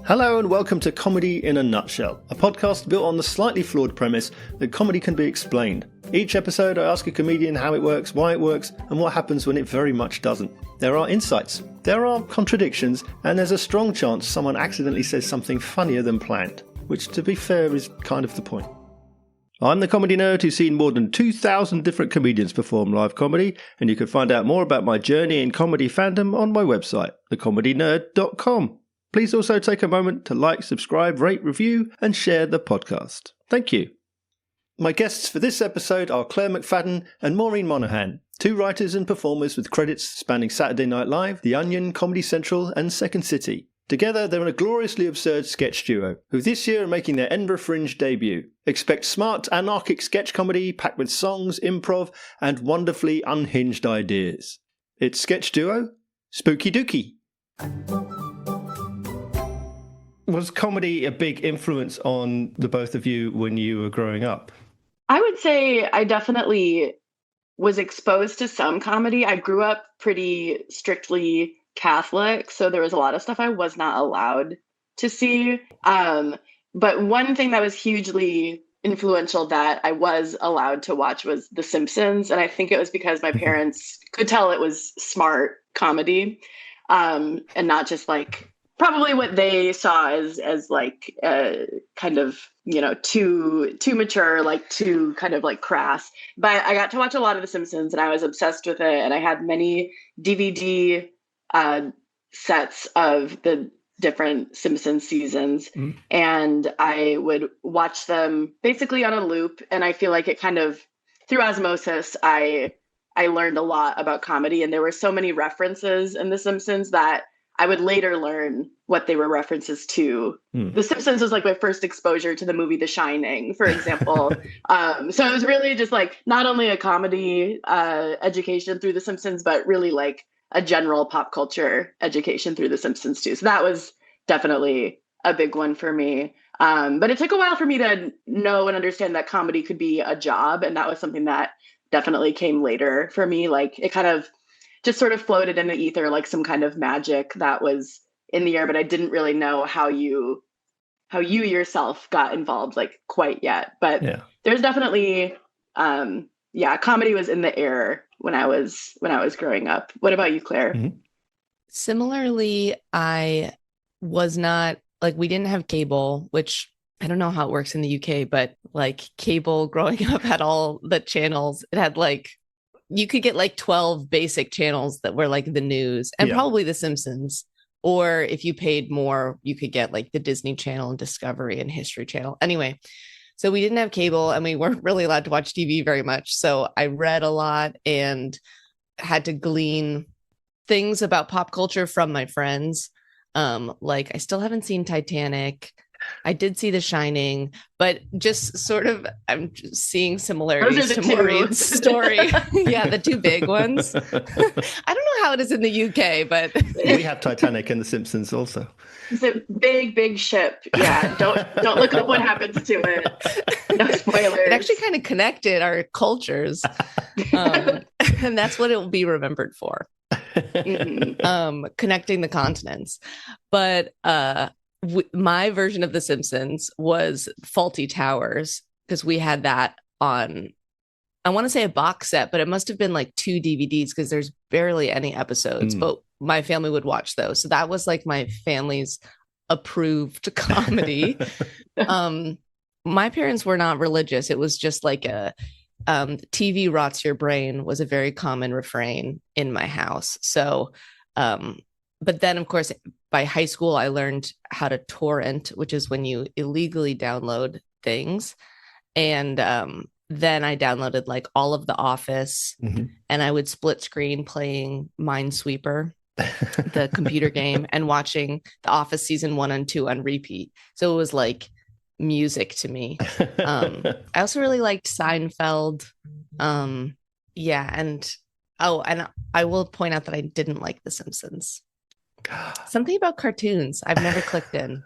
Hello and welcome to Comedy in a Nutshell, a podcast built on the slightly flawed premise that comedy can be explained. Each episode I ask a comedian how it works, why it works, and what happens when it very much doesn't. There are insights, there are contradictions, and there's a strong chance someone accidentally says something funnier than planned, which to be fair is kind of the point. I'm the comedy nerd who's seen more than 2,000 different comedians perform live comedy, and you can find out more about my journey in comedy fandom on my website, thecomedynerd.com. Please also take a moment to like, subscribe, rate, review, and share the podcast. Thank you. My guests for this episode are Claire McFadden and Maureen Monahan, two writers and performers with credits spanning Saturday Night Live, The Onion, Comedy Central, and Second City. Together, they're a gloriously absurd sketch duo, who this year are making their Edinburgh Fringe debut. Expect smart, anarchic sketch comedy packed with songs, improv, and wonderfully unhinged ideas. It's sketch duo Spooky Dookie. Was comedy a big influence on the both of you when you were growing up? I would say I definitely was exposed to some comedy. I grew up pretty strictly Catholic, so there was a lot of stuff I was not allowed to see. But one thing that was hugely influential that I was allowed to watch was The Simpsons. And I think it was because my parents could tell it was smart comedy, and not just like probably what they saw as like kind of, you know, too mature, like too kind of like crass. But I got to watch a lot of The Simpsons and I was obsessed with it. And I had many DVD sets of the different Simpsons seasons. And I would watch them basically on a loop. And I feel like it kind of, through osmosis, I learned a lot about comedy. And there were so many references in The Simpsons that I would later learn what they were references to. The Simpsons was like my first exposure to the movie The Shining, for example. So it was really just like not only a comedy education through The Simpsons, but really like a general pop culture education through The Simpsons too. So that was definitely a big one for me. But it took a while for me to know and understand that comedy could be a job. And that was something that definitely came later for me. Like it kind of just sort of floated in the ether like some kind of magic that was in the air, but I didn't really know how you yourself got involved like quite yet. But there's definitely comedy was in the air when I was growing up. What about you, Claire? Similarly, I was not like, we didn't have cable, which I don't know how it works in the UK, but like cable growing up had all the channels. It had like, you could get like 12 basic channels that were like the news and probably The Simpsons. Or if you paid more, you could get like the Disney Channel and Discovery and History Channel. Anyway, so we didn't have cable and we weren't really allowed to watch TV very much. So I read a lot and had to glean things about pop culture from my friends. Like I still haven't seen Titanic. I did see The Shining, but just sort of, I'm just seeing similarities to Maureen's story. Yeah, the two big ones. I don't know how it is in the UK, but we have Titanic and The Simpsons also. It's a big ship. Yeah, don't look up what happens to it. No spoilers. It actually kind of connected our cultures, and that's what it will be remembered for. Connecting the continents, but my version of The Simpsons was Faulty Towers because we had that on, I want to say a box set, but it must have been like 2 DVDs because there's barely any episodes, but my family would watch those. So that was like my family's approved comedy. My parents were not religious. It was just like a TV rots your brain was a very common refrain in my house. So, but then of course, by high school, I learned how to torrent, which is when you illegally download things. And then I downloaded like all of The Office, and I would split screen playing Minesweeper, the computer game, and watching The Office season 1 and 2 on repeat. So it was like music to me. I also really liked Seinfeld. And I will point out that I didn't like The Simpsons. Something about cartoons I've never clicked in.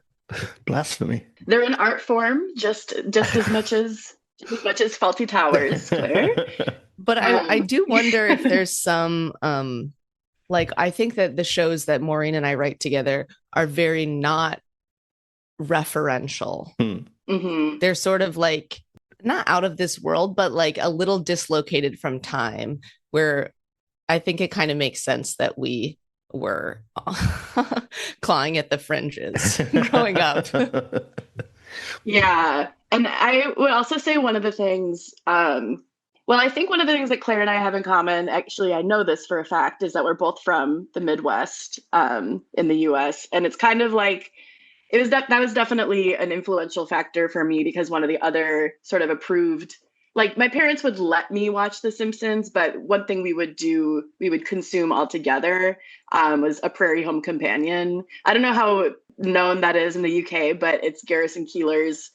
Blasphemy. They're an art form just as much as Faulty Towers, Claire. But I do wonder if there's some Like, I think that the shows that Maureen and I write together are very not referential. Mm-hmm. They're sort of like not out of this world, but like a little dislocated from time, where I think it kind of makes sense that we were clawing at the fringes growing up. Yeah. And I would also say one of the things, well, I think one of the things that Claire and I have in common, actually, I know this for a fact, is that we're both from the Midwest in the US. And it's kind of like, that was definitely an influential factor for me, because one of the other sort of approved, like my parents would let me watch The Simpsons, but one thing we would consume all together was A Prairie Home Companion. I don't know how known that is in the UK, but it's Garrison Keillor's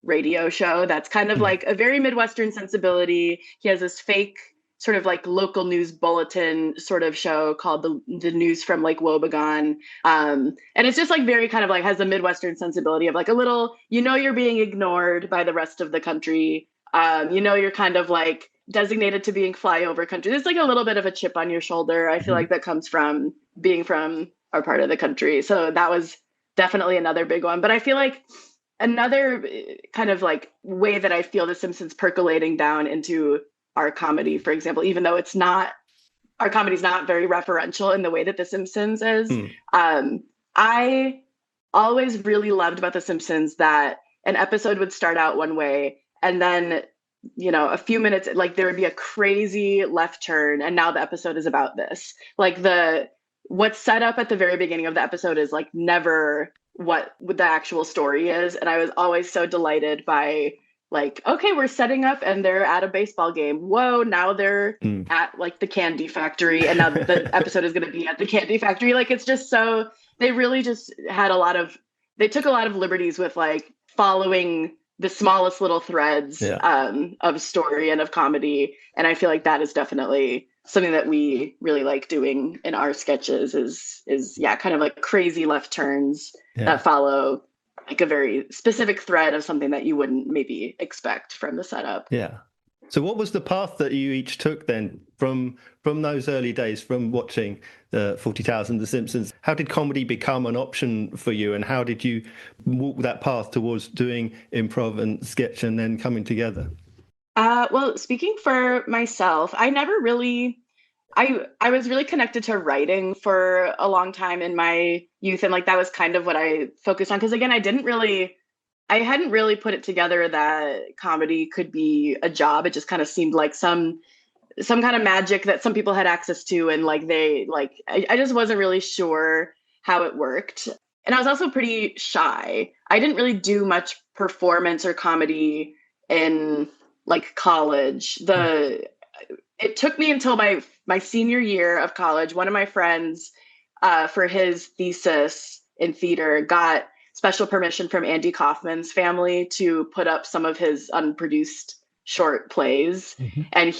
radio show that's kind of like a very Midwestern sensibility. He has this fake sort of like local news bulletin sort of show called the News from Lake Wobegon. And it's just like very kind of like has a Midwestern sensibility of like a little, you're being ignored by the rest of the country. You're kind of like designated to being flyover country. There's like a little bit of a chip on your shoulder. I feel like that comes from being from our part of the country. So that was definitely another big one. But I feel like another kind of like way that I feel The Simpsons percolating down into our comedy, for example, even though our comedy's not very referential in the way that The Simpsons is. I always really loved about The Simpsons that an episode would start out one way, and then, a few minutes, like there would be a crazy left turn, and now the episode is about this. Like what's set up at the very beginning of the episode is like never what the actual story is. And I was always so delighted by like, okay, we're setting up and they're at a baseball game. Whoa, now they're at like the candy factory, and now the episode is going to be at the candy factory. Like, it's just so, they really just had they took a lot of liberties with like following the smallest little threads of story and of comedy. And I feel like that is definitely something that we really like doing in our sketches is kind of like crazy left turns that follow like a very specific thread of something that you wouldn't maybe expect from the setup. Yeah. So what was the path that you each took then from those early days, from watching the 40,000 The Simpsons? How did comedy become an option for you, and how did you walk that path towards doing improv and sketch and then coming together? Well, speaking for myself, I never really, I was really connected to writing for a long time in my youth. And like, that was kind of what I focused on. Cause again, I hadn't really put it together that comedy could be a job. It just kind of seemed like some kind of magic that some people had access to. And like, I just wasn't really sure how it worked. And I was also pretty shy. I didn't really do much performance or comedy in like college. It took me until my senior year of college. One of my friends, for his thesis in theater, got special permission from Andy Kaufman's family to put up some of his unproduced short plays. And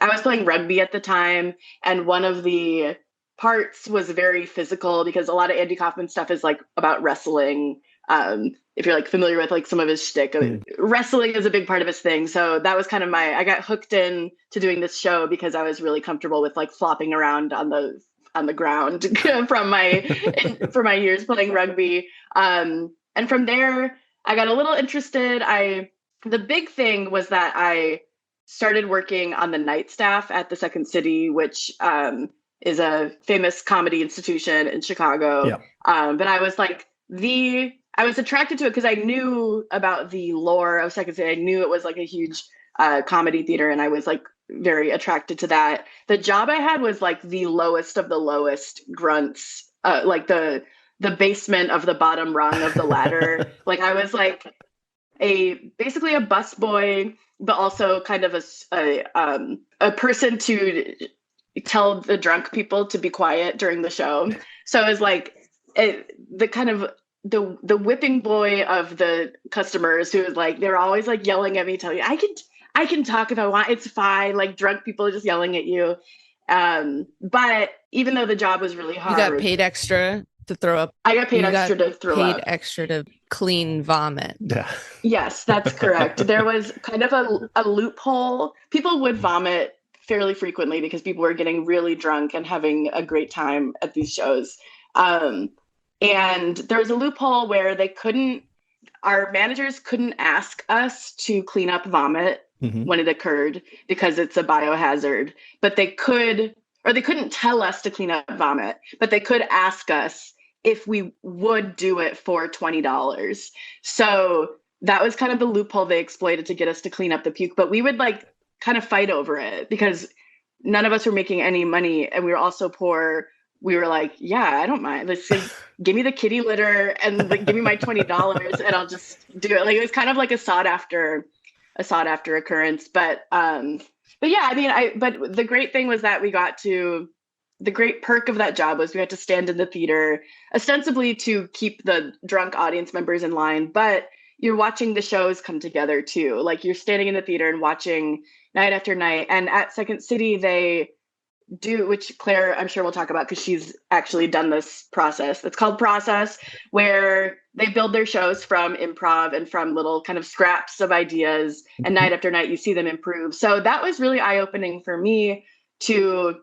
I was playing rugby at the time, and one of the parts was very physical because a lot of Andy Kaufman stuff is like about wrestling. If you're like familiar with like some of his shtick, wrestling is a big part of his thing. So that was kind of I got hooked in to doing this show because I was really comfortable with like flopping around on the ground for my years playing rugby. And from there, I got a little interested. The big thing was that I started working on the night staff at the Second City, which is a famous comedy institution in Chicago. Yeah. But I was like I was attracted to it because I knew about the lore of Second City. I knew it was like a huge comedy theater, and I was like very attracted to that. The job I had was like the lowest of the lowest grunts, like the basement of the bottom rung of the ladder. Like I was like basically a busboy, but also kind of a person to tell the drunk people to be quiet during the show. So it was like the kind of the whipping boy of the customers who was like, they're always like yelling at me, telling me, I can talk if I want, it's fine. Like drunk people are just yelling at you. But even though the job was really hard. You got paid extra to throw up. I got paid extra to throw up. Paid extra to clean vomit. Yeah. Yes, that's correct. There was kind of a loophole. People would vomit fairly frequently because people were getting really drunk and having a great time at these shows. And there was a loophole where our managers couldn't ask us to clean up vomit when it occurred because it's a biohazard, but they couldn't tell us to clean up vomit, but they could ask us if we would do it for $20. So that was kind of the loophole they exploited to get us to clean up the puke. But we would like kind of fight over it because none of us were making any money and we were also poor. We were like, yeah, I don't mind. Let's give me the kitty litter and like, give me my $20 and I'll just do it. Like, it was kind of like a sought after occurrence. But yeah, I mean, but the great thing was that the great perk of that job was we had to stand in the theater ostensibly to keep the drunk audience members in line, but you're watching the shows come together too. Like you're standing in the theater and watching night after night. And at Second City, they do, which Claire, I'm sure we'll talk about because she's actually done this process. It's called Process, where they build their shows from improv and from little kind of scraps of ideas. And night after night, you see them improve. So that was really eye-opening for me to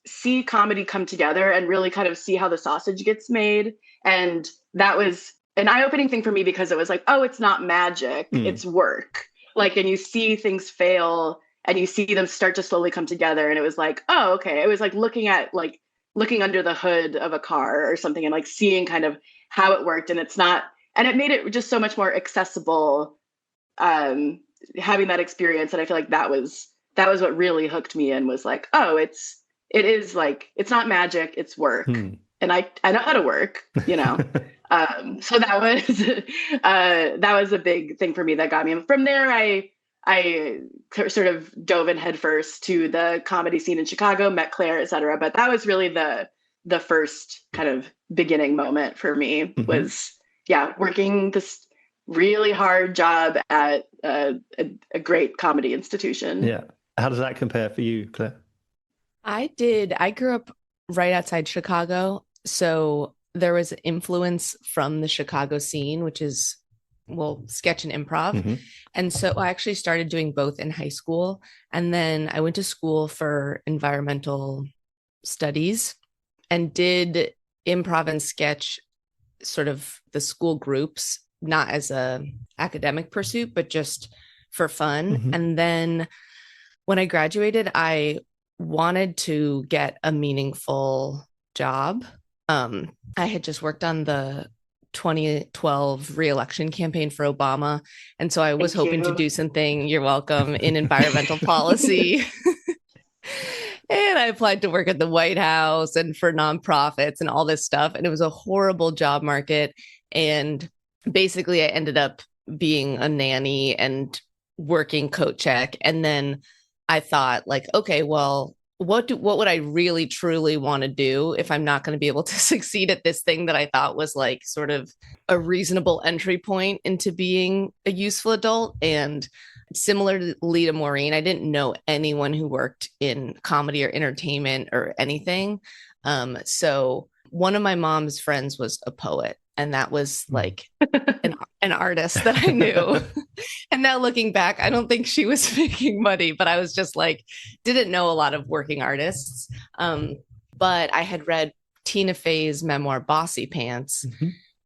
see comedy come together and really kind of see how the sausage gets made. And that was an eye-opening thing for me because it was like, oh, it's not magic, it's work. Like, and you see things fail and you see them start to slowly come together. And it was like, oh, okay. It was like looking under the hood of a car or something and like seeing kind of how it worked. And it made it just so much more accessible, having that experience. And I feel like that was what really hooked me in, was like, oh, it is like, it's not magic, it's work. And I know how to work, you know? So that was a big thing for me that got me. And from there, I sort of dove in headfirst to the comedy scene in Chicago, met Claire, et cetera. But that was really the first kind of beginning moment for me, was, working this really hard job at a great comedy institution. Yeah. How does that compare for you, Claire? I grew up right outside Chicago. So there was influence from the Chicago scene, which is, well, sketch and improv. And so I actually started doing both in high school. And then I went to school for environmental studies and did improv and sketch, sort of the school groups, not as a academic pursuit, but just for fun. And then when I graduated, I wanted to get a meaningful job. I had just worked on the 2012 re-election campaign for Obama. And so I was hoping to do something, you're welcome, in environmental policy. And I applied to work at the White House and for nonprofits and all this stuff. And it was a horrible job market. And basically I ended up being a nanny and working coat check. And then I thought, like, okay, well, what would I really truly want to do if I'm not going to be able to succeed at this thing that I thought was like sort of a reasonable entry point into being a useful adult? And similarly to Maureen, I didn't know anyone who worked in comedy or entertainment or anything. So one of my mom's friends was a poet, and that was like an artist that I knew. And now looking back, I don't think she was making money, but I was just like, didn't know a lot of working artists. But I had read Tina Fey's memoir, Bossy Pants,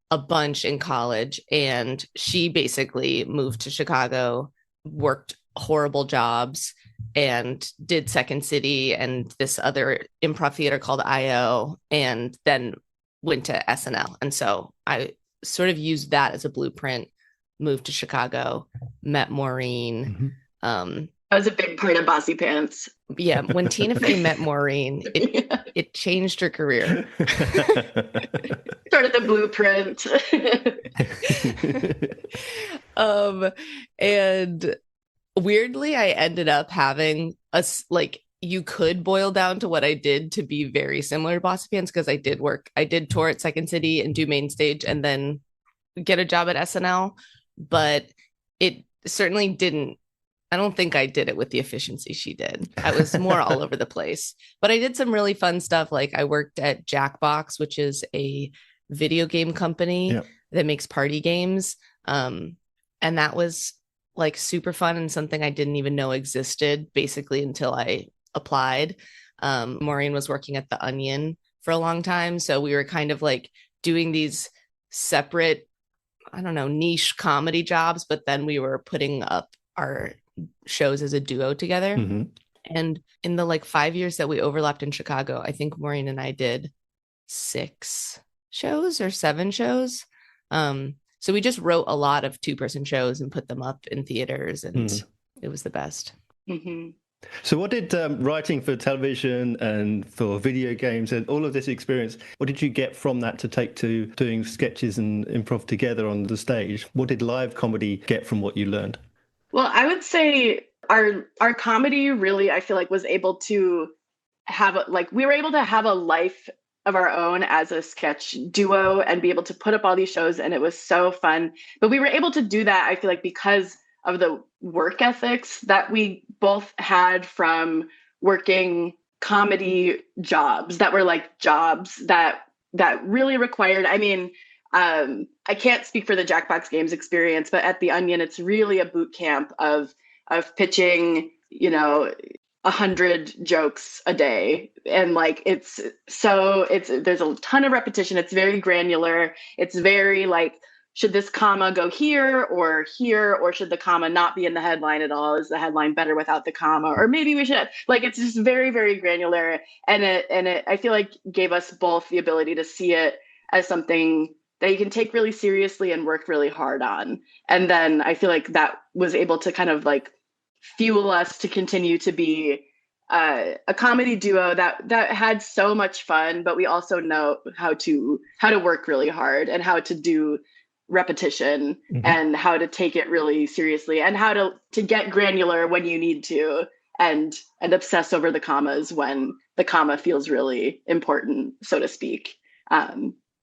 a bunch in college. And she basically moved to Chicago, worked horrible jobs, and did Second City and this other improv theater called IO, and then went to SNL. And so I sort of used that as a blueprint, moved to Chicago, met Maureen. That was a big part of Bossy Pants. Yeah. When Tina Fey met Maureen, it changed her career. Sort of the blueprint. And weirdly, I ended up having you could boil down to what I did to be very similar to Bossy Pants, because I did tour at Second City and do main stage and then get a job at SNL. But it certainly didn't, I don't think I did it with the efficiency she did. I was more all over the place. But I did some really fun stuff. Like I worked at Jackbox, which is a video game company that makes party games. And that was like super fun and something I didn't even know existed basically until I applied. Maureen was working at the Onion for a long time, so we were kind of like doing these separate, I don't know, niche comedy jobs, but then we were putting up our shows as a duo together. Mm-hmm. And in the like 5 years that we overlapped in Chicago, I think Maureen and I did 6 shows or 7 shows. So we just wrote a lot of 2-person shows and put them up in theaters, and it was the best. Mm-hmm. So what did writing for television and for video games and all of this experience, what did you get from that to take to doing sketches and improv together on the stage? What did live comedy get from what you learned? Well, I would say our comedy really, I feel like, was able to have we were able to have a life of our own as a sketch duo and be able to put up all these shows, and it was so fun. But we were able to do that, I feel like, because of the work ethics that we both had from working comedy jobs that were like jobs that really required, I mean, I can't speak for the Jackbox Games experience, but at the Onion, it's really a boot camp of pitching, 100 jokes a day. And like, there's a ton of repetition. It's very granular. It's very like, should this comma go here, or should the comma not be in the headline at all? Is the headline better without the comma? Or maybe we should, like, it's just very, very granular. And it, I feel like, gave us both the ability to see it as something that you can take really seriously and work really hard on. And then I feel like that was able to kind of like fuel us to continue to be a comedy duo that had so much fun, but we also know how to work really hard and how to do repetition and how to take it really seriously and how to get granular when you need to and obsess over the commas when the comma feels really important, so to speak.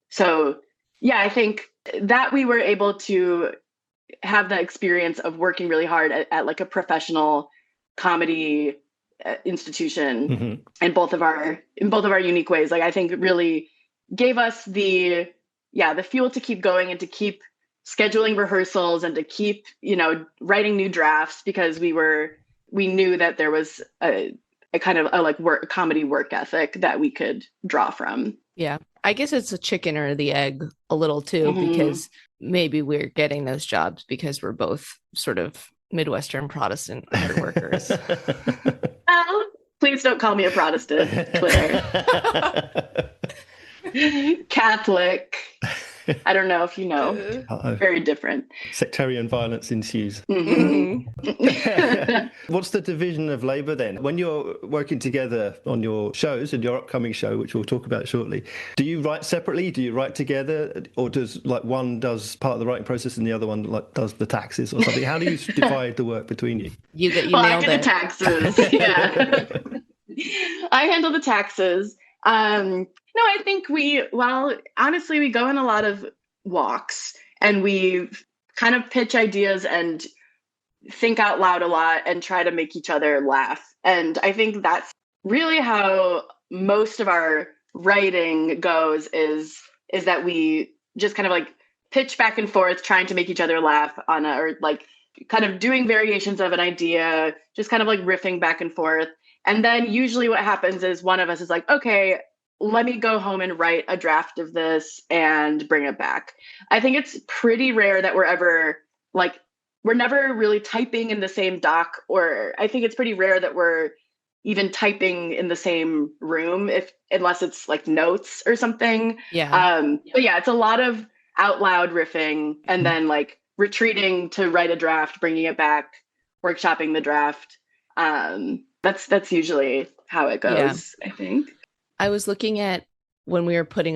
So yeah, I think that we were able to have the experience of working really hard at like a professional comedy institution in both of our unique ways. Like, I think it really gave us the fuel to keep going and to keep scheduling rehearsals and to keep, writing new drafts, because we knew that there was a kind of a comedy work ethic that we could draw from. Yeah. I guess it's a chicken or the egg a little too, because maybe we're getting those jobs because we're both sort of Midwestern Protestant hard workers. Oh, please don't call me a Protestant, Claire. Catholic. I don't know if you know. Very different. Sectarian violence ensues. Mm-hmm. What's the division of labor then? When you're working together on your shows and your upcoming show, which we'll talk about shortly, do you write separately? Do you write together? Or does like one does part of the writing process and the other one like does the taxes or something? How do you divide the work between you? I do the taxes. Yeah. I handle the taxes. No, I think honestly, we go on a lot of walks and we kind of pitch ideas and think out loud a lot and try to make each other laugh. And I think that's really how most of our writing goes is that we just kind of like pitch back and forth, trying to make each other laugh or like kind of doing variations of an idea, just kind of like riffing back and forth. And then usually what happens is one of us is like, okay, let me go home and write a draft of this and bring it back. I think it's pretty rare that we're never really typing in the same doc, or I think it's pretty rare that we're even typing in the same room unless it's like notes or something. Yeah. But yeah, it's a lot of out loud riffing and then like retreating to write a draft, bringing it back, workshopping the draft. That's usually how it goes, yeah. I think. I was looking at when we were putting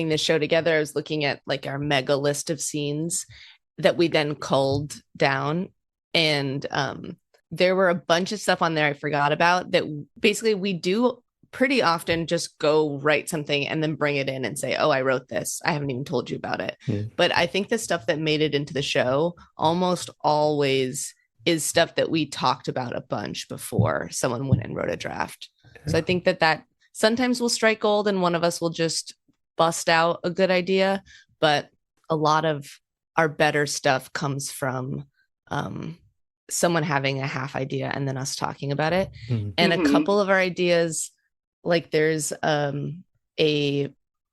this show together, I was looking at like our mega list of scenes that we then culled down. And there were a bunch of stuff on there I forgot about that basically we do pretty often just go write something and then bring it in and say, oh, I wrote this. I haven't even told you about it. Yeah. But I think the stuff that made it into the show almost always is stuff that we talked about a bunch before someone went and wrote a draft. Yeah. So I think that sometimes we'll strike gold and one of us will just bust out a good idea, but a lot of our better stuff comes from someone having a half idea and then us talking about it. Mhm. And a couple of our ideas, like there's a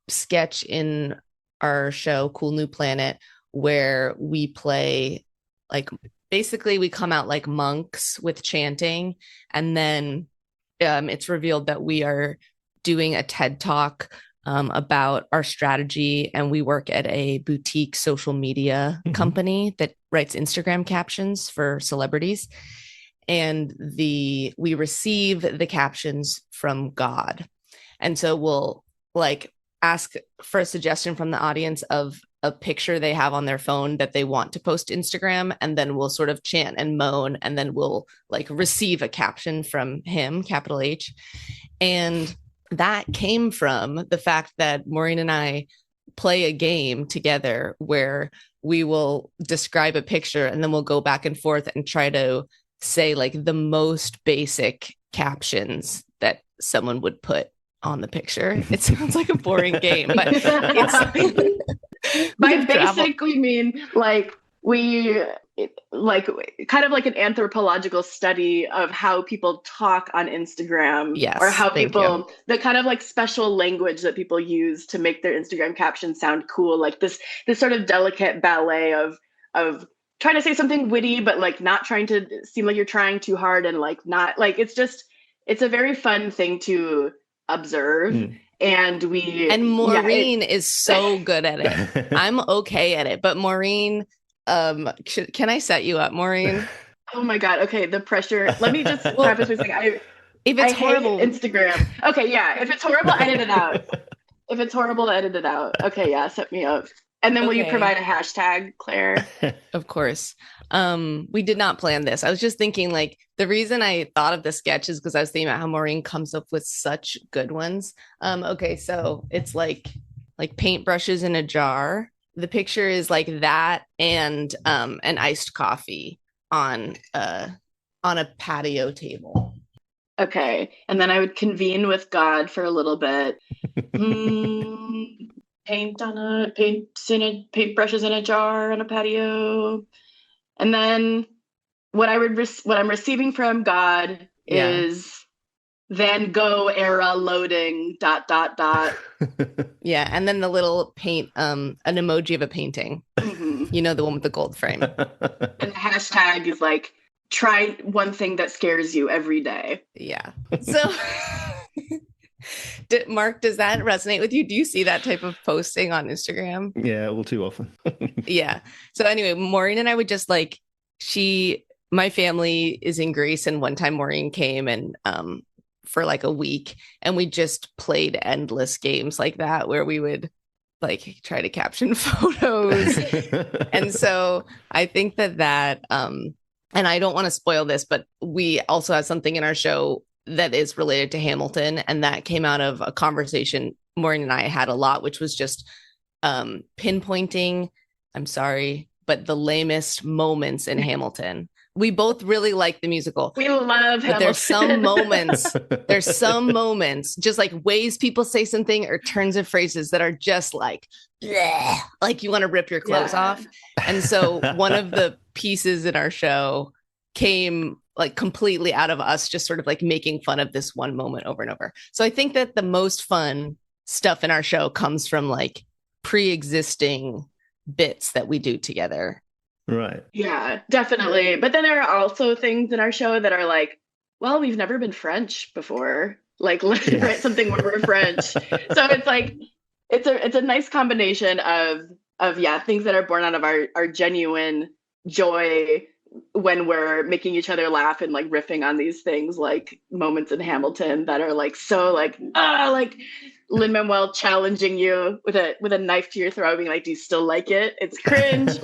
sketch in our show Cool New Planet where we play, like, basically we come out like monks with chanting, and then it's revealed that we are doing a TED talk about our strategy, and we work at a boutique social media company that writes Instagram captions for celebrities, and we receive the captions from God. And so we'll like ask for a suggestion from the audience of a picture they have on their phone that they want to post to Instagram, and then we'll sort of chant and moan, and then we'll like receive a caption from him, capital H. And that came from the fact that Maureen and I play a game together where we will describe a picture and then we'll go back and forth and try to say like the most basic captions that someone would put on the picture. It sounds like a boring game, but by basic we mean like kind of like an anthropological study of how people talk on Instagram, yes, or how people, the kind of like special language that people use to make their Instagram captions sound cool, like this sort of delicate ballet of trying to say something witty but like not trying to seem like you're trying too hard, and like not like it's a very fun thing to observe. And Maureen is so good at it. I'm okay at it, but Maureen, can I set you up, Maureen? Oh my God. Okay. The pressure. Let me just preface by saying if it's horrible, Instagram. Okay. Yeah. If it's horrible, edit it out. If it's horrible, edit it out. Okay. Yeah. Set me up. And then will you provide a hashtag, Claire? Of course. We did not plan this. I was just thinking like the reason I thought of the sketch is because I was thinking about how Maureen comes up with such good ones. Okay. So it's like paintbrushes in a jar. The picture is like that and an iced coffee on a patio table. Okay. And then I would convene with God for a little bit. Paintbrushes in a jar on a patio. And then what I'm receiving from God is Van Gogh era loading ... Yeah, and then the little paint, an emoji of a painting. You know, the one with the gold frame. And the hashtag is like, try one thing that scares you every day. Yeah. So, Mark, does that resonate with you? Do you see that type of posting on Instagram? Yeah, all too often. Yeah. So anyway, Maureen and I would just like, my family is in Greece, and one time Maureen came and for like a week, and we just played endless games like that where we would like try to caption photos. And so I think that and I don't want to spoil this, but we also have something in our show that is related to Hamilton, and that came out of a conversation Maureen and I had a lot, which was just pinpointing, I'm sorry, but the lamest moments in Hamilton. We both really like the musical. We love Hamilton. But there's some moments, just like ways people say something or turns of phrases that are just like, bleh, like you want to rip your clothes off. And so one of the pieces in our show came like completely out of us just sort of like making fun of this one moment over and over. So I think that the most fun stuff in our show comes from like pre-existing bits that we do together. Right. Yeah, definitely. But then there are also things in our show that are like, well, we've never been French before. Like, let's write something where we're French. So it's like, it's a nice combination of things that are born out of our genuine joy when we're making each other laugh and like riffing on these things, like moments in Hamilton that are like so like Lin-Manuel challenging you with a knife to your throat, being like, do you still like it? It's cringe.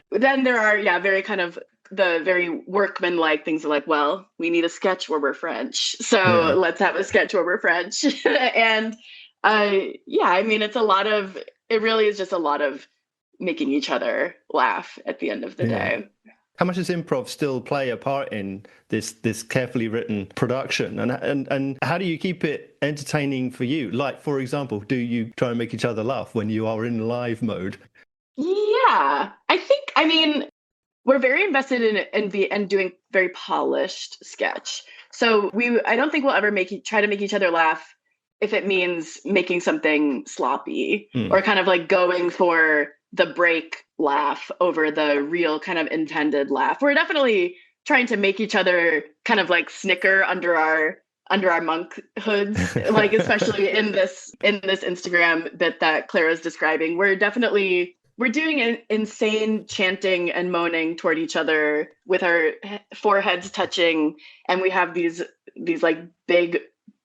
But then there are, very kind of the very workman-like things are like, well, we need a sketch where we're French. So let's have a sketch where we're French. And I mean, it really is just a lot of making each other laugh at the end of the day. How much does improv still play a part in this carefully written production? And how do you keep it entertaining for you? Like, for example, do you try and make each other laugh when you are in live mode? Yeah, I mean, we're very invested in doing very polished sketch. So I don't think we'll ever try to make each other laugh if it means making something sloppy or kind of like going for the break laugh over the real kind of intended laugh. We're definitely trying to make each other kind of like snicker under our monk hoods, like especially in this Instagram bit that Clara's describing. We're doing an insane chanting and moaning toward each other with our foreheads touching, and we have these like big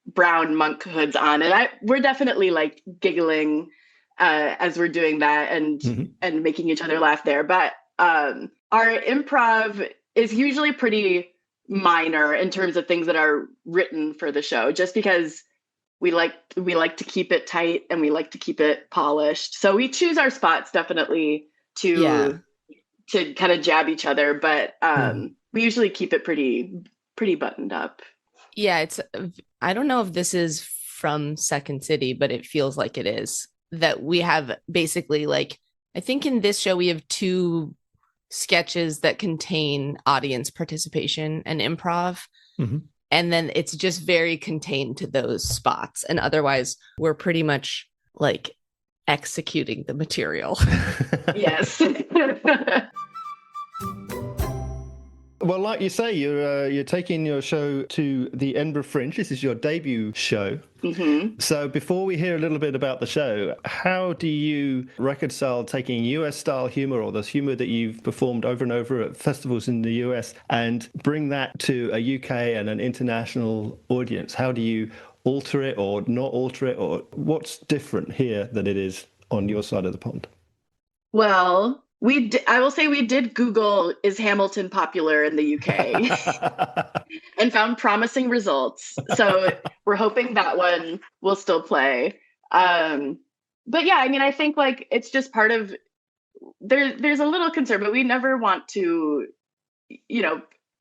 brown monk hoods on, and we're definitely like giggling as we're doing that and making each other laugh there. But our improv is usually pretty minor in terms of things that are written for the show, just because we like to keep it tight and we like to keep it polished. So we choose our spots definitely to kind of jab each other, but we usually keep it pretty buttoned up. Yeah, I don't know if this is from Second City, but it feels like it is. That we have basically, like, I think in this show we have 2 sketches that contain audience participation and improv. And then it's just very contained to those spots. And otherwise we're pretty much like executing the material. Yes. Well, like you say, you're taking your show to the Edinburgh Fringe. This is your debut show. So before we hear a little bit about the show, how do you reconcile taking US-style humor, or this humor that you've performed over and over at festivals in the US, and bring that to a UK and an international audience? How do you alter it or not alter it, or what's different here than it is on your side of the pond? Well, I will say we did Google, is Hamilton popular in the UK? And found promising results. So we're hoping that one will still play. But yeah, I mean, I think like it's just part of, there's a little concern, but we never want to,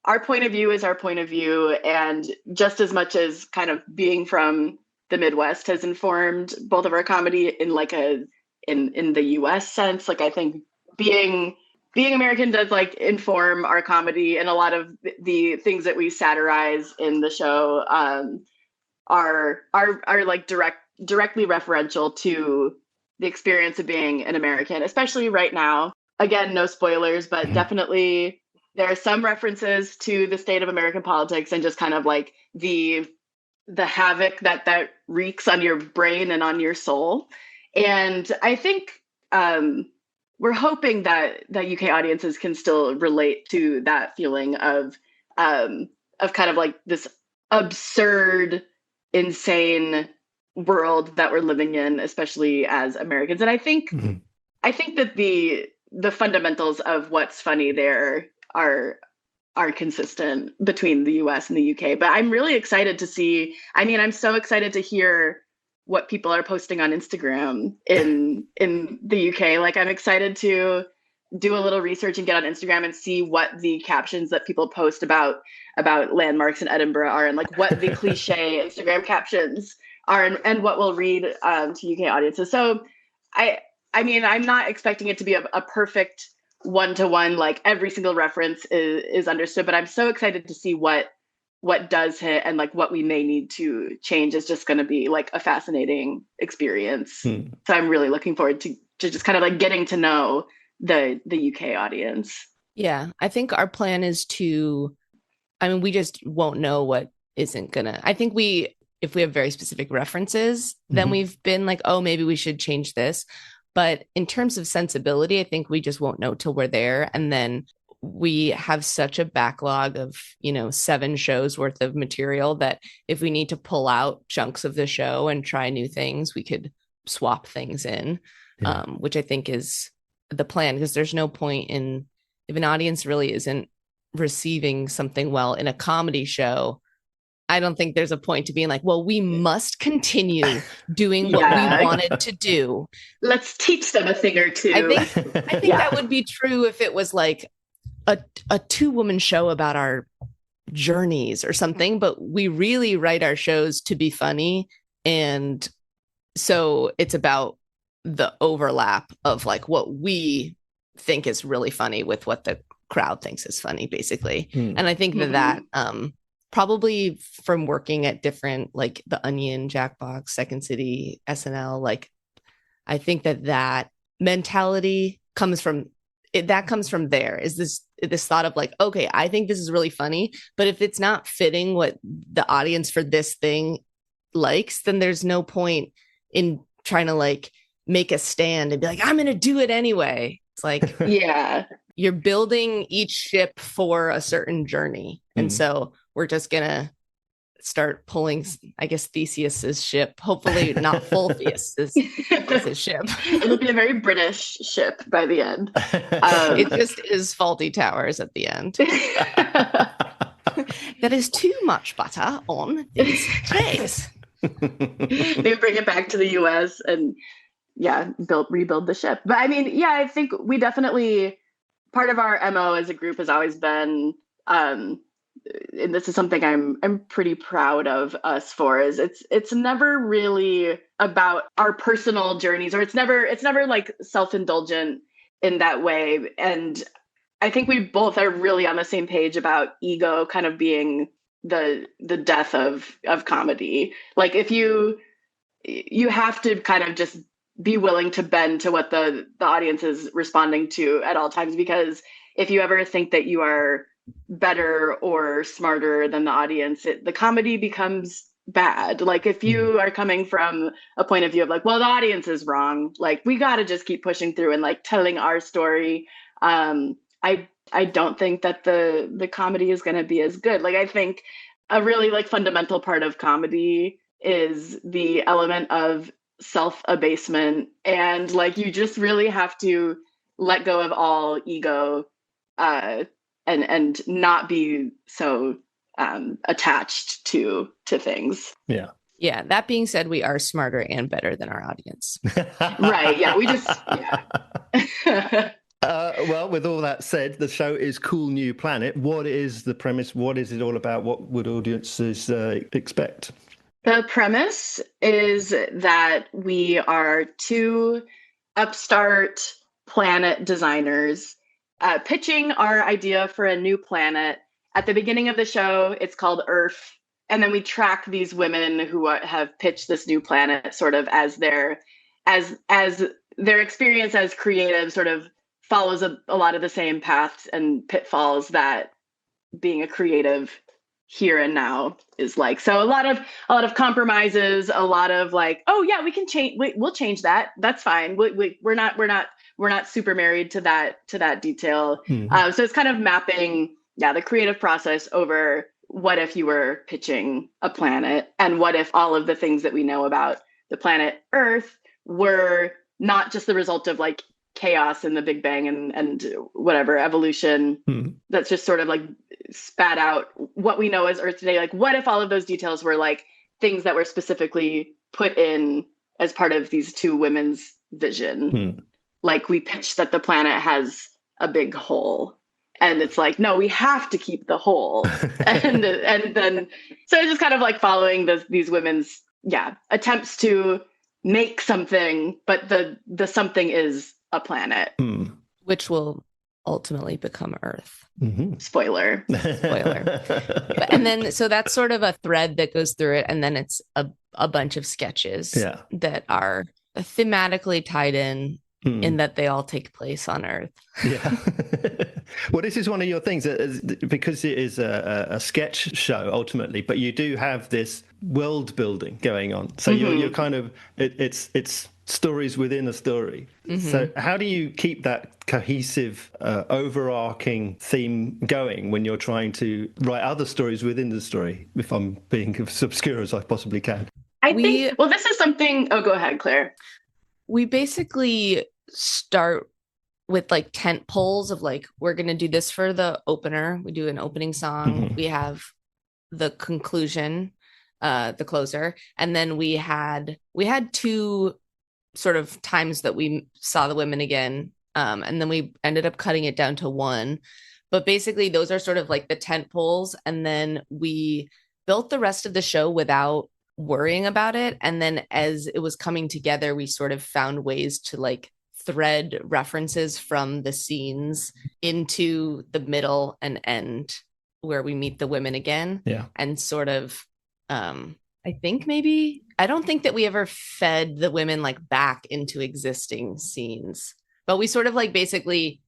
our point of view is our point of view. And just as much as kind of being from the Midwest has informed both of our comedy in like in the US sense, like I think being American does like inform our comedy, and a lot of the things that we satirize in the show are like directly referential to the experience of being an American, especially right now. Again, no spoilers, but definitely there are some references to the state of American politics and just kind of like the havoc that wreaks on your brain and on your soul. And I think we're hoping that UK audiences can still relate to that feeling of kind of like this absurd, insane world that we're living in, especially as Americans. And I think that the fundamentals of what's funny there are consistent between the US and the UK. But I'm really excited to see. I mean, I'm so excited to hear what people are posting on Instagram in the UK. Like, I'm excited to do a little research and get on Instagram and see what the captions that people post about landmarks in Edinburgh are, and like what the cliche Instagram captions are, and what we'll read to UK audiences. So I mean, I'm not expecting it to be a perfect one-to-one, like every single reference is understood, but I'm so excited to see what does hit, and like what we may need to change is just going to be like a fascinating experience. So I'm really looking forward to just kind of like getting to know the UK audience. Yeah, I think our plan is we just won't know what isn't gonna. I think if we have very specific references, then we've been like, oh, maybe we should change this. But in terms of sensibility, I think we just won't know till we're there. And then we have such a backlog of, 7 shows worth of material that if we need to pull out chunks of the show and try new things, we could swap things in, which I think is the plan, because there's no point if an audience really isn't receiving something well in a comedy show, I don't think there's a point to being like, well, we must continue doing what we wanted to do. Let's teach them a thing or two. I think that would be true if it was like a 2-woman show about our journeys or something, but we really write our shows to be funny. And so it's about the overlap of like what we think is really funny with what the crowd thinks is funny, basically. Mm. And I think that probably from working at different, like The Onion, Jackbox, Second City, SNL, like I think that mentality comes from there, is this thought of like, okay, I think this is really funny, but if it's not fitting what the audience for this thing likes, then there's no point in trying to like make a stand and be like, I'm gonna do it anyway. It's like, Yeah. You're building each ship for a certain journey. And so we're just gonna start pulling, I guess, Theseus's ship, hopefully not full Theseus's ship. It'll be a very British ship by the end. It just is Faulty Towers at the end. There is too much butter on these trays. They bring it back to the US and rebuild the ship. But I mean, I think we definitely, part of our MO as a group has always been, and this is something I'm pretty proud of us for, is it's never really about our personal journeys, or it's never like self-indulgent in that way. And I think we both are really on the same page about ego kind of being the death of comedy. Like if you have to kind of just be willing to bend to what the audience is responding to at all times, because if you ever think that you are better or smarter than the audience, the comedy becomes bad. Like if you are coming from a point of view of like, well, the audience is wrong, like we got to just keep pushing through and like telling our story, I don't think that the comedy is going to be as good. Like I think a really like fundamental part of comedy is the element of self-abasement, and like you just really have to let go of all ego and not be so attached to things. Yeah, that being said, we are smarter and better than our audience. Right, we just well, with all that said, the show is Cool New Planet. What is the premise? What is it all about? What would audiences expect? The premise is that we are two upstart planet designers pitching our idea for a new planet. At the beginning of the show, it's called Earth. And then we track these women who have pitched this new planet sort of as their experience as creatives sort of follows a lot of the same paths and pitfalls that being a creative here and now is like. So a lot of compromises, a lot of like, oh yeah, we can change. We'll change that. That's fine. We're not super married to that detail. So it's kind of mapping, the creative process over what if you were pitching a planet, and what if all of the things that we know about the planet Earth were not just the result of like chaos and the Big Bang and whatever evolution that's just sort of like spat out what we know as Earth today. Like what if all of those details were like things that were specifically put in as part of these two women's vision? Like we pitched that the planet has a big hole, and it's like, no, we have to keep the hole. and then so it's just kind of like following these women's attempts to make something, but the something is a planet, which will ultimately become Earth. Spoiler. And then so that's sort of a thread that goes through it, and then it's a bunch of sketches that are thematically tied in that they all take place on Earth. Well, this is one of your things, because it is a sketch show ultimately, but you do have this world building going on. So you're kind of it's stories within a story. So how do you keep that cohesive overarching theme going when you're trying to write other stories within the story, if I'm being as obscure as I possibly can? I think this is something. Oh, go ahead, Claire. We basically start with like tent poles of like, we're going to do this for the opener. We do an opening song. We have the conclusion, the closer. And then we had two sort of times that we saw the women again. And then we ended up cutting it down to one. But basically those are sort of like the tent poles. And then we built the rest of the show without worrying about it. And then as it was coming together, we sort of found ways to like thread references from the scenes into the middle and end where we meet the women again. Yeah. And sort of, I think maybe, I don't think that we ever fed the women like back into existing scenes, but we sort of like basically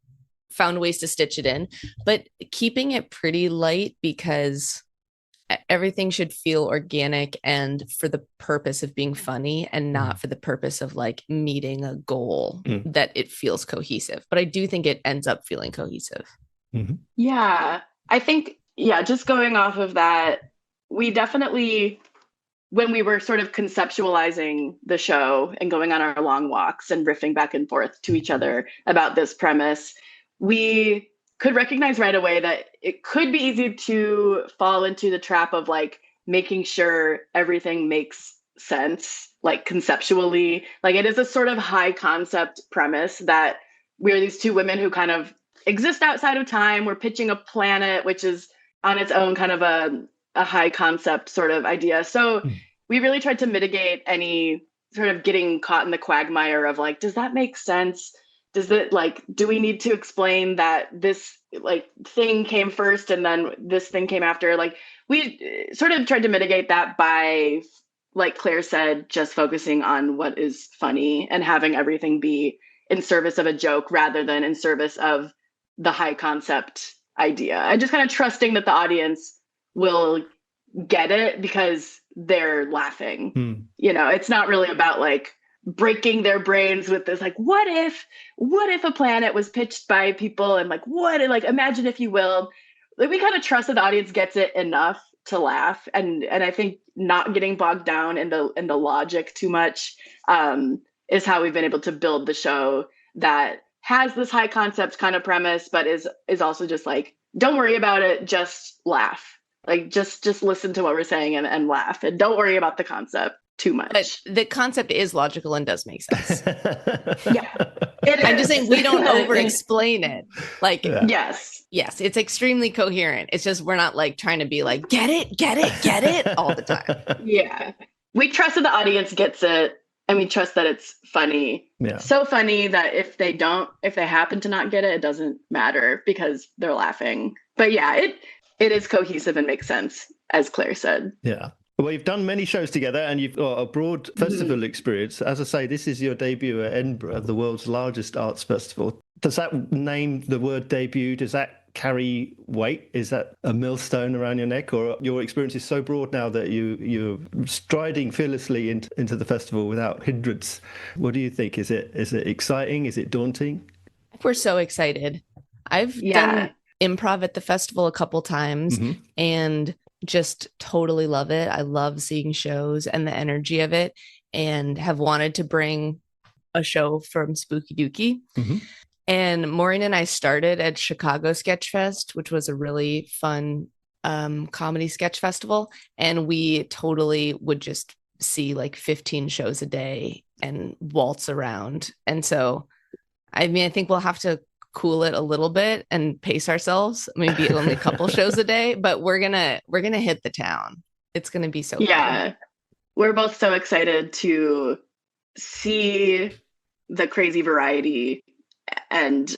found ways to stitch it in, but keeping it pretty light because everything should feel organic and for the purpose of being funny and not for the purpose of like meeting a goal, that it feels cohesive. But I do think it ends up feeling cohesive. Mm-hmm. Yeah, I think, just going off of that, we definitely, when we were sort of conceptualizing the show and going on our long walks and riffing back and forth to each other about this premise, we could recognize right away that it could be easy to fall into the trap of like making sure everything makes sense, like conceptually. Like it is a sort of high concept premise that we're these two women who kind of exist outside of time. We're pitching a planet, which is on its own kind of a high concept sort of idea. So we really tried to mitigate any sort of getting caught in the quagmire of like, does that make sense? Does it like, do we need to explain that this like thing came first and then this thing came after? Like we sort of tried to mitigate that by, like Claire said, just focusing on what is funny and having everything be in service of a joke rather than in service of the high concept idea. And just kind of trusting that the audience will get it because they're laughing. It's not really about like breaking their brains with this like what if a planet was pitched by people and like imagine if you will. Like we kind of trust that the audience gets it enough to laugh, and I think not getting bogged down in the logic too much is how we've been able to build the show that has this high concept kind of premise, but is also just like, don't worry about it, just laugh. Like just listen to what we're saying and laugh, and don't worry about the concept too much. But the concept is logical and does make sense. Yeah, I'm just saying we don't over explain it. Like, yes, it's extremely coherent. It's just we're not like trying to be like get it all the time. Yeah, we trust that the audience gets it, and we trust that it's funny. Yeah, so funny that if they happen to not get it, it doesn't matter because they're laughing. But yeah, it is cohesive and makes sense, as Claire said. Yeah. Well, you've done many shows together and you've got a broad festival experience. As I say, this is your debut at Edinburgh, the world's largest arts festival. Does that name, the word debut, does that carry weight? Is that a millstone around your neck? Or your experience is so broad now that you're striding fearlessly into the festival without hindrance? What do you think? Is it exciting? Is it daunting? We're so excited. I've done improv at the festival a couple times and just totally love it. I love seeing shows and the energy of it, and have wanted to bring a show from Spooky Dookie. And Maureen and I started at Chicago Sketch Fest, which was a really fun comedy sketch festival. And we totally would just see like 15 shows a day and waltz around. And so, I mean, I think we'll have to cool it a little bit and pace ourselves, maybe only a couple shows a day, but we're gonna hit the town. It's gonna be so fun. We're both so excited to see the crazy variety and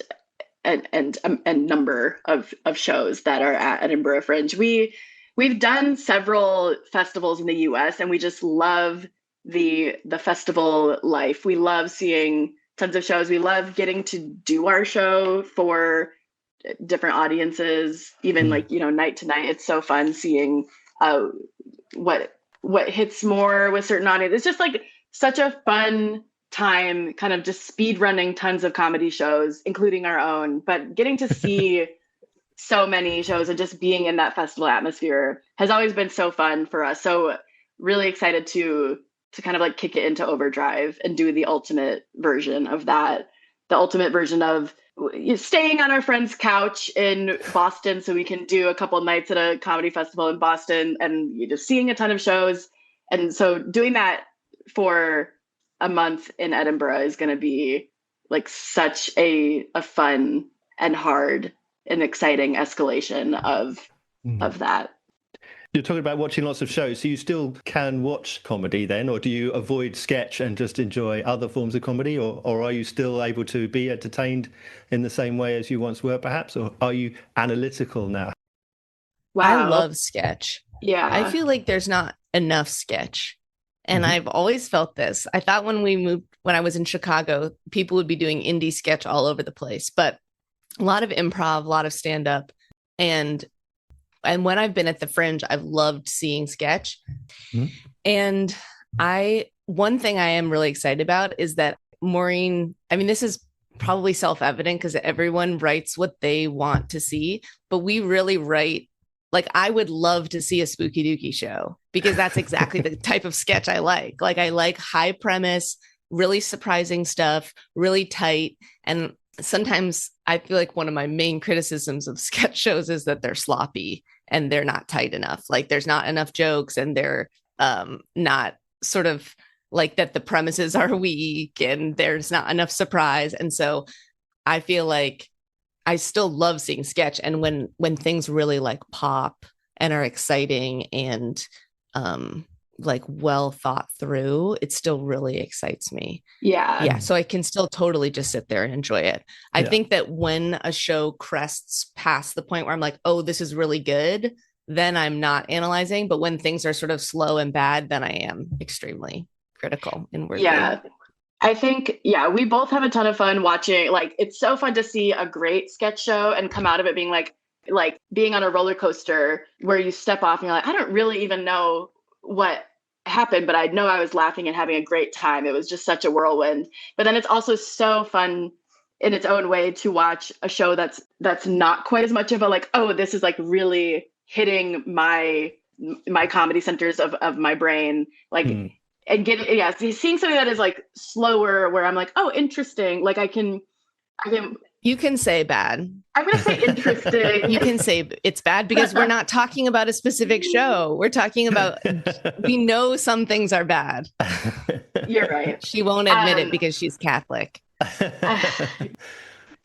number of shows that are at Edinburgh Fringe. We've done several festivals in the US and we just love the festival life. We love seeing tons of shows. We love getting to do our show for different audiences, even like, night to night. It's so fun seeing what hits more with certain audiences. It's just like such a fun time, kind of just speed running tons of comedy shows, including our own, but getting to see so many shows and just being in that festival atmosphere has always been so fun for us. So really excited to kind of like kick it into overdrive and do the ultimate version of that. The ultimate version of staying on our friend's couch in Boston so we can do a couple of nights at a comedy festival in Boston and just seeing a ton of shows. And so doing that for a month in Edinburgh is going to be like such a fun and hard and exciting escalation of that. You're talking about watching lots of shows, so you still can watch comedy then, or do you avoid sketch and just enjoy other forms of comedy, or are you still able to be entertained in the same way as you once were, perhaps, or are you analytical now? Wow. I love sketch. Yeah. I feel like there's not enough sketch. And I've always felt this. I thought when I was in Chicago, people would be doing indie sketch all over the place, but a lot of improv, a lot of stand up. And when I've been at the Fringe, I've loved seeing sketch. And one thing I am really excited about is that Maureen, I mean, this is probably self-evident because everyone writes what they want to see, but we really write, like, I would love to see a Spooky Dookie show because that's exactly the type of sketch I like. Like, I like high premise, really surprising stuff, really tight. And sometimes I feel like one of my main criticisms of sketch shows is that they're sloppy and they're not tight enough. Like, there's not enough jokes, and they're not sort of like that the premises are weak and there's not enough surprise. And so I feel like I still love seeing sketch. And when things really like pop and are exciting and like well thought through, it still really excites me. Yeah. So I can still totally just sit there and enjoy it. I think that when a show crests past the point where I'm like, oh, this is really good, then I'm not analyzing. But when things are sort of slow and bad, then I am extremely critical inwardly. Yeah. I think, we both have a ton of fun watching. Like, it's so fun to see a great sketch show and come out of it being like being on a roller coaster where you step off and you're like, I don't really even know what happened, but I know I was laughing and having a great time. It was just such a whirlwind. But then it's also so fun in its own way to watch a show that's not quite as much of a like, oh, this is like really hitting my comedy centers of my brain. Like, and seeing something that is like slower where I'm like, oh, interesting. Like I can. You can say bad. I'm going to say interesting. You can say it's bad because we're not talking about a specific show. We're talking about, we know some things are bad. You're right. She won't admit it because she's Catholic.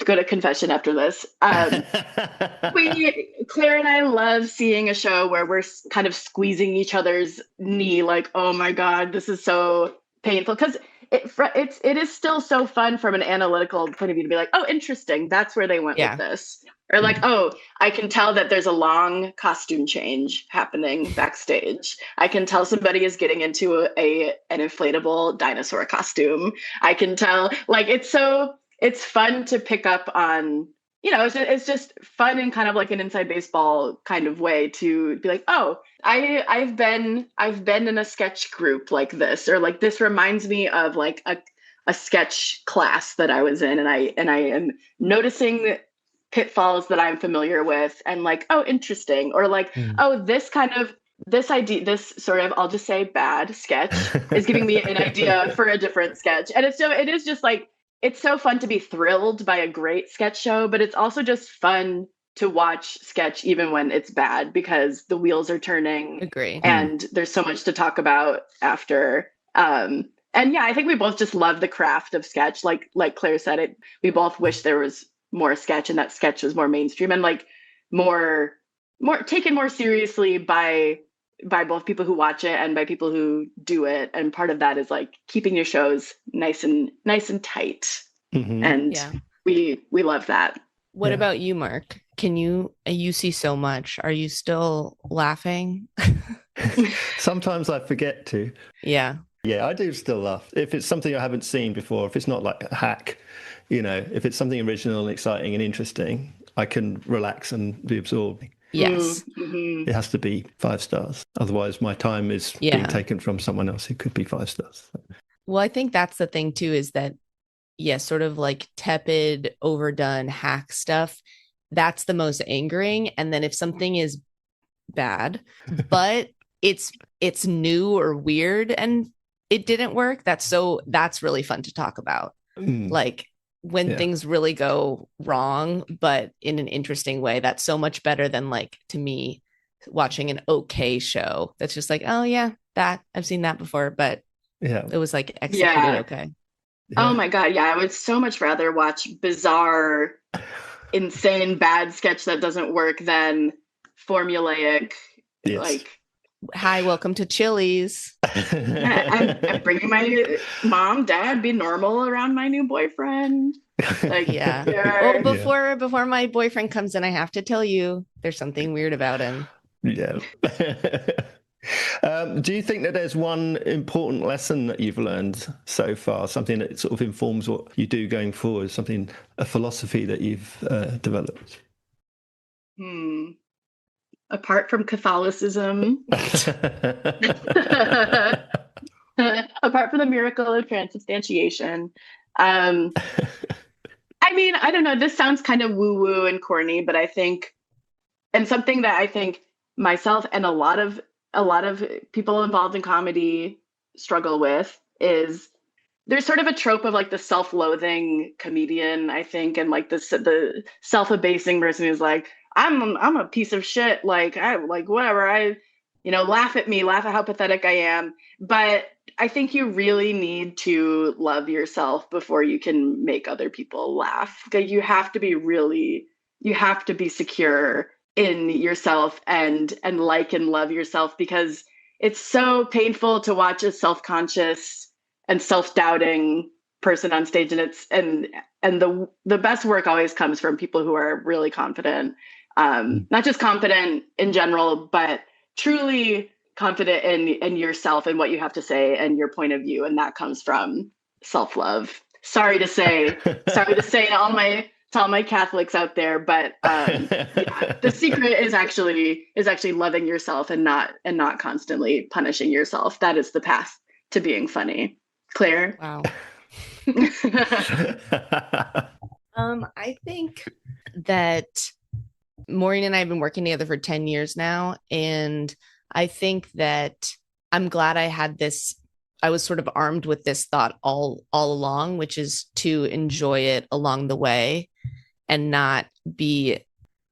Go to confession after this. Claire and I love seeing a show where we're kind of squeezing each other's knee like, oh my God, this is so painful. Because it is still so fun from an analytical point of view to be like, oh, interesting. That's where they went with this. Or like, oh, I can tell that there's a long costume change happening backstage. I can tell somebody is getting into an inflatable dinosaur costume. I can tell, like, it's fun to pick up on, it's just fun in kind of like an inside baseball kind of way to be like, oh, I've been in a sketch group like this, or like this reminds me of like a sketch class that I was in, and I am noticing pitfalls that I'm familiar with, and like, oh, interesting, or like, oh, this idea, this sort of, I'll just say bad sketch is giving me an idea for a different sketch, and it is just like, it's so fun to be thrilled by a great sketch show, but it's also just fun to watch sketch even when it's bad because the wheels are turning. Agree. And there's so much to talk about after. And I think we both just love the craft of sketch. Like Claire said, we both wish there was more sketch and that sketch was more mainstream and like more taken more seriously by both people who watch it and by people who do it. And part of that is like keeping your shows nice and tight. And we love that. What about you, Mark? Can you see so much? Are you still laughing? Sometimes I forget to. Yeah, I do still laugh. If it's something I haven't seen before, if it's not like a hack, if it's something original and exciting and interesting, I can relax and be absorbed. Yes. It has to be 5 stars. Otherwise, my time is being taken from someone else who could be 5 stars. Well, I think that's the thing, too, is that, sort of like tepid, overdone hack stuff, that's the most angering. And then if something is bad, but it's new or weird and it didn't work, that's really fun to talk about. Like, when things really go wrong, but in an interesting way, that's so much better than, like, to me, watching an okay show that's just like, oh yeah, that I've seen that before, but it was like executed okay. Oh my God, I would so much rather watch bizarre, insane, bad sketch that doesn't work than formulaic, like Hi, welcome to Chili's. I'm bringing my mom, dad, be normal around my new boyfriend. Like, Yeah. yeah. Before my boyfriend comes in, I have to tell you there's something weird about him. Yeah. Do you think that there's one important lesson that you've learned so far, something that sort of informs what you do going forward, a philosophy that you've developed? Apart from Catholicism, apart from the miracle of transubstantiation, I mean, I don't know. This sounds kind of woo-woo and corny, but I think, and something that I think myself and a lot of people involved in comedy struggle with is there's sort of a trope of like the self-loathing comedian, I think, and like the self-abasing person who's like, I'm a piece of shit. Like I like whatever. Laugh at me, laugh at how pathetic I am. But I think you really need to love yourself before you can make other people laugh. Like you have to be secure in yourself and like and love yourself, because it's so painful to watch a self-conscious and self-doubting person on stage, and the best work always comes from people who are really confident, not just confident in general, but truly confident in yourself and what you have to say and your point of view, and that comes from self-love. Sorry to say to all my Catholics out there, but the secret is actually loving yourself and not constantly punishing yourself. That is the path to being funny. Claire? Wow. I think that Maureen and I have been working together for 10 years now. And I think that I'm glad I was sort of armed with this thought all along, which is to enjoy it along the way and not be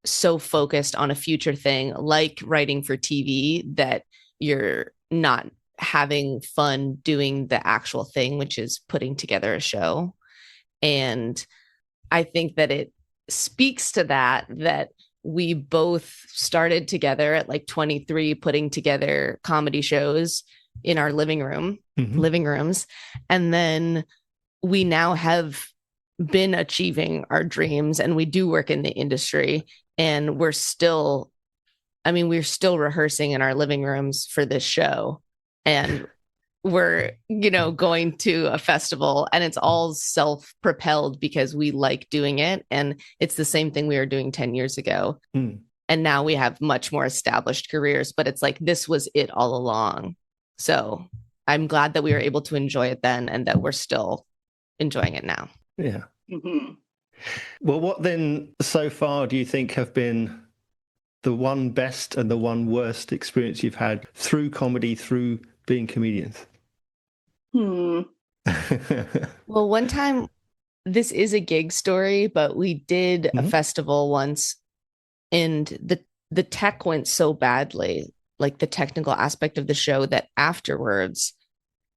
so focused on a future thing like writing for TV that you're not having fun doing the actual thing, which is putting together a show. And I think that it speaks to that we both started together at like 23, putting together comedy shows in our living rooms. And then we now have been achieving our dreams, and we do work in the industry, and we're still rehearsing in our living rooms for this show. And we're, going to a festival, and it's all self-propelled because we like doing it. And it's the same thing we were doing 10 years ago. And now we have much more established careers, but it's like, this was it all along. So I'm glad that we were able to enjoy it then, and that we're still enjoying it now. Yeah. Mm-hmm. Well, what then so far do you think have been the one best and the one worst experience you've had through comedy, through being comedians? Well, one time, this is a gig story, but we did a festival once, and the tech went so badly, like the technical aspect of the show, that afterwards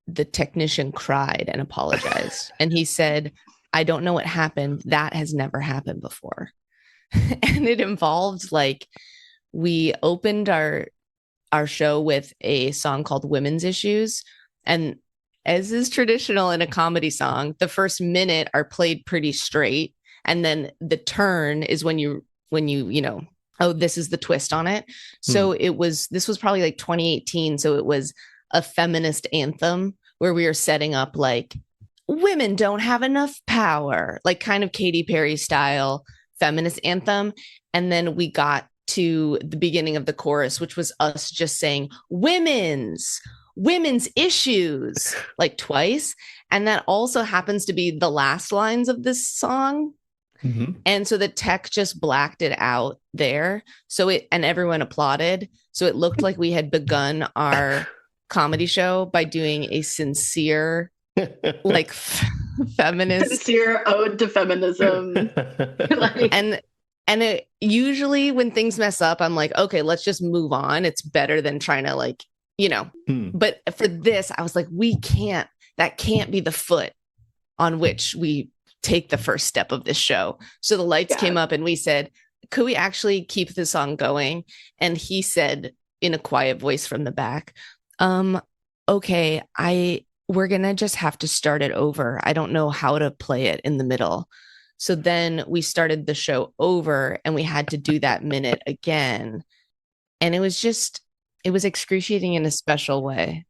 the technician cried and apologized. And he said, I don't know what happened. That has never happened before. And it involved, like, we opened our show with a song called Women's Issues. And as is traditional in a comedy song, the first minute are played pretty straight. And then the turn is when you oh, this is the twist on it. So this was probably like 2018. So it was a feminist anthem where we were setting up like, women don't have enough power, like kind of Katy Perry style feminist anthem. And then we got to the beginning of the chorus, which was us just saying women's issues like twice. And that also happens to be the last lines of this song. And so the tech just blacked it out there. And everyone applauded. So it looked like we had begun our comedy show by doing a sincere, like feminist, sincere ode to feminism. And it usually when things mess up, I'm like, okay, let's just move on. It's better than trying to like, but for this, I was like, that can't be the foot on which we take the first step of this show. So the lights came up and we said, could we actually keep the song going? And he said, in a quiet voice from the back, okay, we're gonna just have to start it over. I don't know how to play it in the middle. So then we started the show over and we had to do that minute again. And it was excruciating in a special way.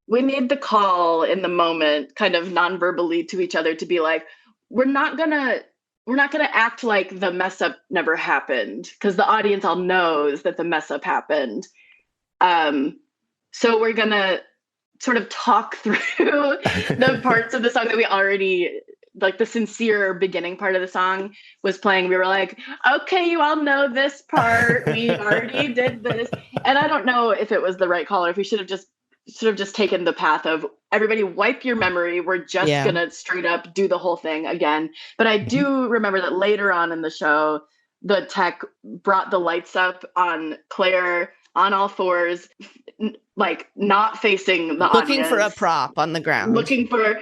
We made the call in the moment, kind of non-verbally to each other, to be like, we're not gonna act like the mess up never happened, because the audience all knows that the mess up happened. So we're gonna sort of talk through the parts of the song that we already, like the sincere beginning part of the song was playing. We were like, okay, you all know this part. We already did this. And I don't know if it was the right call or if we should have just taken the path of everybody wipe your memory. We're just gonna straight up do the whole thing again. But I do remember that later on in the show, the tech brought the lights up on Claire on all fours, like not facing the looking audience, for a prop on the ground,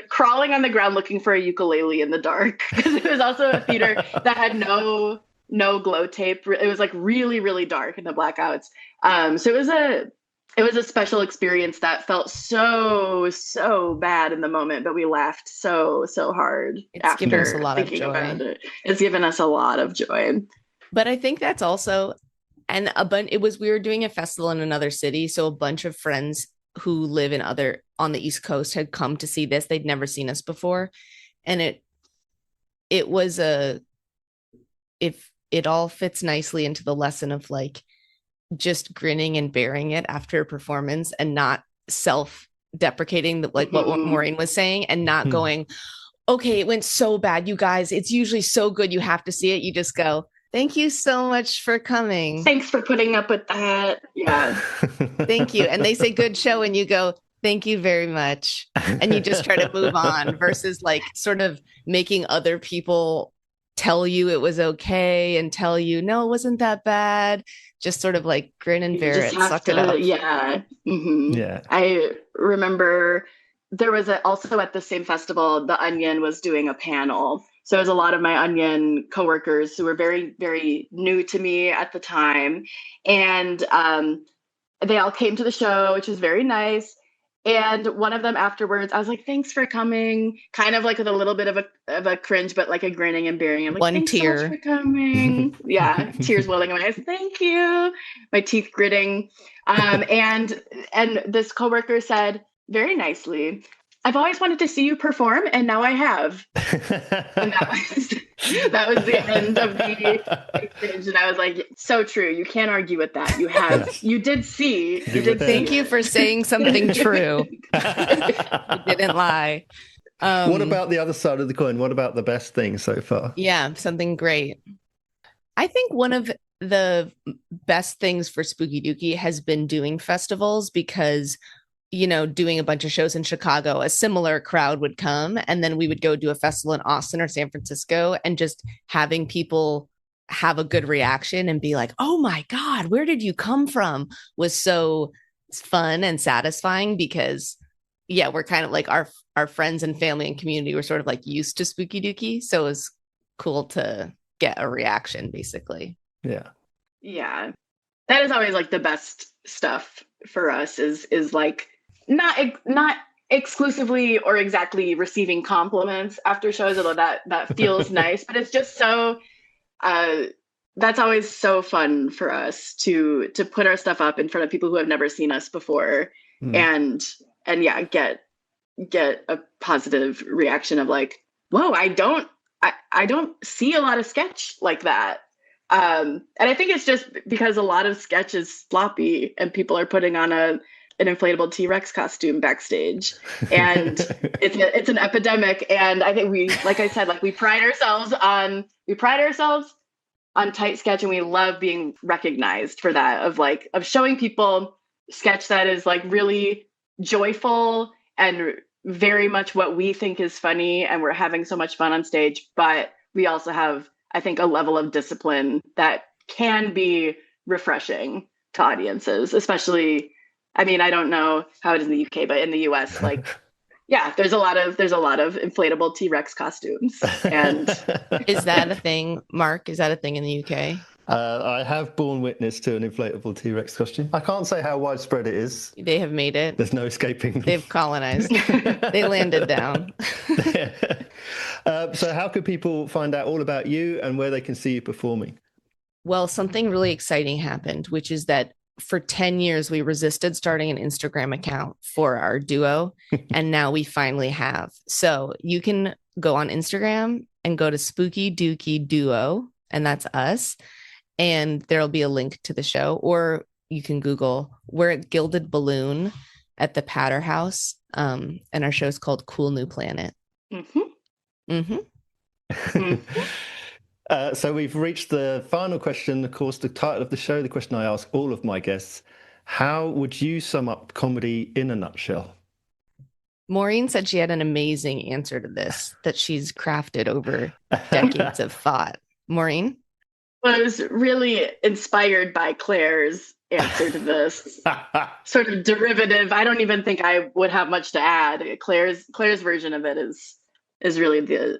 crawling on the ground, looking for a ukulele in the dark. Because it was also a theater that had no glow tape. It was like really, really dark in the blackouts. So it was a special experience that felt so bad in the moment, but we laughed so hard. It's given us a lot of joy. It's given us a lot of joy. But I think that's also, and we were doing a festival in another city, so a bunch of friends who live on the East Coast had come to see this. They'd never seen us before, and it all fits nicely into the lesson of like just grinning and bearing it after a performance and not self-deprecating, like what Maureen was saying, and not going, okay, it went so bad, you guys, it's usually so good, you have to see it. You just go, thank you so much for coming. Thanks for putting up with that. Yeah. Thank you. And they say good show and you go, thank you very much. And you just try to move on versus like sort of making other people tell you it was okay and tell you, no, it wasn't that bad. Just sort of like grin and bear it, suck it up. Yeah. Mm-hmm. Yeah. I remember there was also at the same festival, The Onion was doing a panel. So it was a lot of my Onion coworkers who were very, very new to me at the time. And they all came to the show, which was very nice. And one of them afterwards, I was like, thanks for coming. Kind of like with a little bit of a cringe, but like a grinning and bearing. I'm like, thanks tear. so much for coming. Yeah, tears welling in my eyes. Thank you. My teeth gritting. And this coworker said very nicely, I've always wanted to see you perform, and now I have. And that was the end of the exchange. And I was like, so true. You can't argue with that. You have. You did see. You did. Thank you for saying something true. You didn't lie. What about the other side of the coin? What about the best thing so far? Yeah, something great. I think one of the best things for Spooky Dookie has been doing festivals, because doing a bunch of shows in Chicago, a similar crowd would come, and then we would go do a festival in Austin or San Francisco, and just having people have a good reaction and be like, oh my God, where did you come from, was so fun and satisfying, because we're kind of like our friends and family and community were sort of like used to Spooky Dookie. So it was cool to get a reaction, basically. Yeah. Yeah. That is always like the best stuff for us is like, not exclusively or exactly receiving compliments after shows, although that feels nice, but it's just so that's always so fun for us to put our stuff up in front of people who have never seen us before, and get a positive reaction of like, whoa, I don't see a lot of sketch like that. And I think it's just because a lot of sketch is sloppy and people are putting on an inflatable T-Rex costume backstage, and it's an epidemic. And I think we pride ourselves on tight sketch, and we love being recognized for that, of showing people sketch that is like really joyful and very much what we think is funny, and we're having so much fun on stage, but we also have, I think, a level of discipline that can be refreshing to audiences, especially, I mean, I don't know how it is in the UK, but in the US, like, yeah, there's a lot of inflatable T-Rex costumes. And is that a thing, Mark? Is that a thing in the UK? I have borne witness to an inflatable T-Rex costume. I can't say how widespread it is. They have made it. There's no escaping them. They've colonized. They landed down. So how could people find out all about you and where they can see you performing? Well, something really exciting happened, which is that for 10 years, we resisted starting an Instagram account for our duo. And now we finally have. So you can go on Instagram and go to Spooky Dookie Duo, and that's us. And there'll be a link to the show, or you can Google. We're at Gilded Balloon at the Patter House. And our show's called Cool New Planet. Mm-hmm. Mm-hmm. Mm-hmm. So we've reached the final question, of course, the title of the show, the question I ask all of my guests. How would you sum up comedy in a nutshell? Maureen said she had an amazing answer to this that she's crafted over decades of thought. Maureen? Well, I was really inspired by Claire's answer to this sort of derivative. I don't even think I would have much to add. Claire's version of it is really the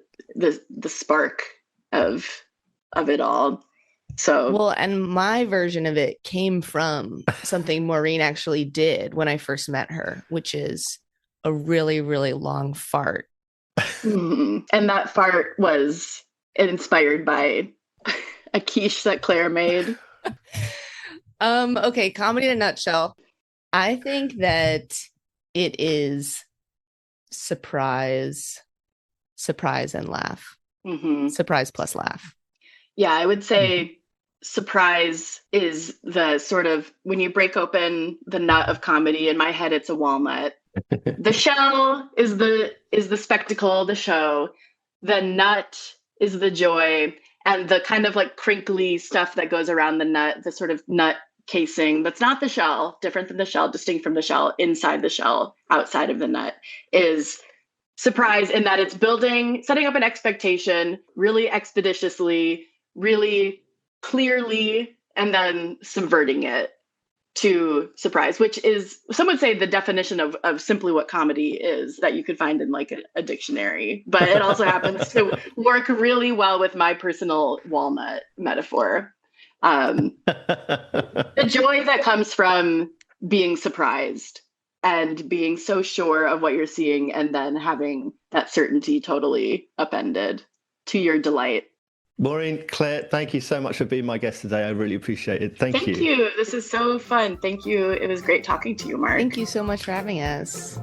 spark of it all. So well, and my version of it came from something Maureen actually did when I first met her, which is a really, really long fart. and that fart was inspired by a quiche that Claire made. Okay, comedy in a nutshell. I think that it is surprise and laugh. Mm-hmm. Surprise plus laugh. Yeah, I would say surprise is the sort of, when you break open the nut of comedy, in my head it's a walnut. The shell is the spectacle, the show. The nut is the joy, and the kind of like crinkly stuff that goes around the nut, the sort of nut casing that's not the shell, different than the shell, distinct from the shell, inside the shell, outside of the nut, is surprise, in that it's setting up an expectation really expeditiously, really clearly, and then subverting it to surprise, which is, some would say, the definition of simply what comedy is, that you could find in like a dictionary. But it also happens to work really well with my personal walnut metaphor. The joy that comes from being surprised and being so sure of what you're seeing, and then having that certainty totally upended to your delight. Maureen, Claire, thank you so much for being my guest today. I really appreciate it. Thank you. Thank you. This is so fun. Thank you. It was great talking to you, Mark. Thank you so much for having us.